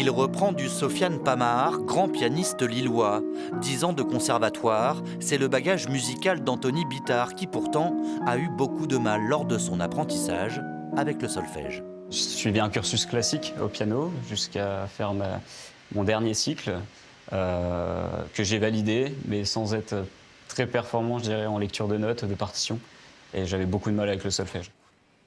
Il reprend du Sofiane Pamar, grand pianiste lillois. 10 ans de conservatoire, c'est le bagage musical d'Anthony Bittard qui pourtant a eu beaucoup de mal lors de son apprentissage avec le solfège. Je suivi un cursus classique au piano jusqu'à faire mon dernier cycle que j'ai validé, mais sans être très performant, je dirais, en lecture de notes, de partitions. Et j'avais beaucoup de mal avec le solfège.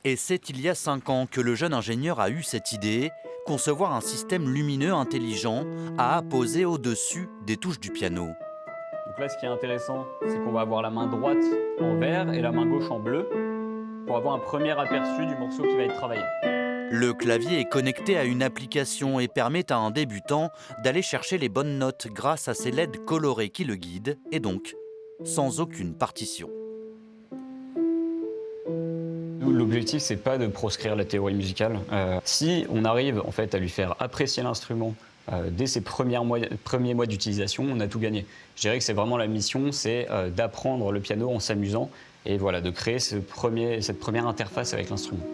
Et c'est il y a 5 ans que le jeune ingénieur a eu cette idée, concevoir un système lumineux intelligent à apposer au-dessus des touches du piano. Donc là, ce qui est intéressant, c'est qu'on va avoir la main droite en vert et la main gauche en bleu pour avoir un premier aperçu du morceau qui va être travaillé. Le clavier est connecté à une application et permet à un débutant d'aller chercher les bonnes notes grâce à ces LED colorés qui le guident et donc sans aucune partition. L'objectif, c'est pas de proscrire la théorie musicale. Si on arrive en fait à lui faire apprécier l'instrument dès ses premiers mois d'utilisation, on a tout gagné. Je dirais que c'est vraiment la mission, c'est d'apprendre le piano en s'amusant et voilà, de créer cette première interface avec l'instrument.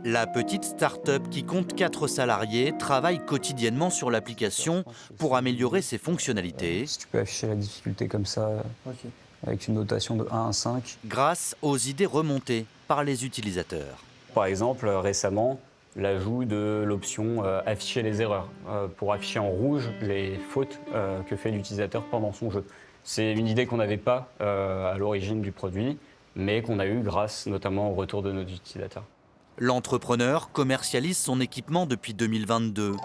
La petite start-up qui compte 4 salariés travaille quotidiennement sur l'application pour améliorer ses fonctionnalités Si tu peux afficher la difficulté comme ça, avec une notation de 1 à 5. grâce aux idées remontées par les utilisateurs. Par exemple, récemment, l'ajout de l'option afficher les erreurs pour afficher en rouge les fautes que fait l'utilisateur pendant son jeu. C'est une idée qu'on n'avait pas à l'origine du produit, mais qu'on a eu grâce notamment au retour de nos utilisateurs. L'entrepreneur commercialise son équipement depuis 2022,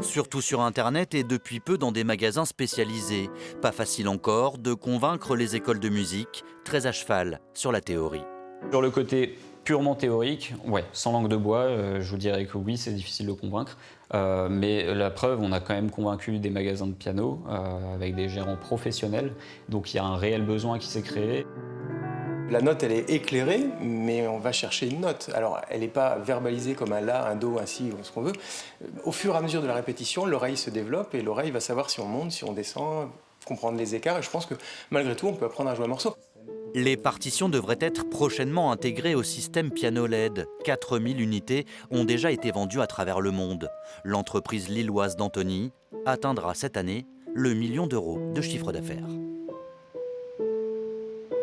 surtout sur Internet et depuis peu dans des magasins spécialisés. Pas facile encore de convaincre les écoles de musique, très à cheval sur la théorie. Sur le côté purement théorique, ouais, sans langue de bois, je vous dirais que oui, c'est difficile de convaincre. Mais la preuve, on a quand même convaincu des magasins de piano avec des gérants professionnels. Donc il y a un réel besoin qui s'est créé. La note, elle est éclairée, mais on va chercher une note. Alors, elle n'est pas verbalisée comme un La, un Do, un Si, ou ce qu'on veut. Au fur et à mesure de la répétition, l'oreille se développe et l'oreille va savoir si on monte, si on descend, comprendre les écarts. Et je pense que malgré tout, on peut apprendre à jouer un morceau. Les partitions devraient être prochainement intégrées au système piano LED. 4000 unités ont déjà été vendues à travers le monde. L'entreprise lilloise d'Anthony atteindra cette année le 1 million d'euros de chiffre d'affaires.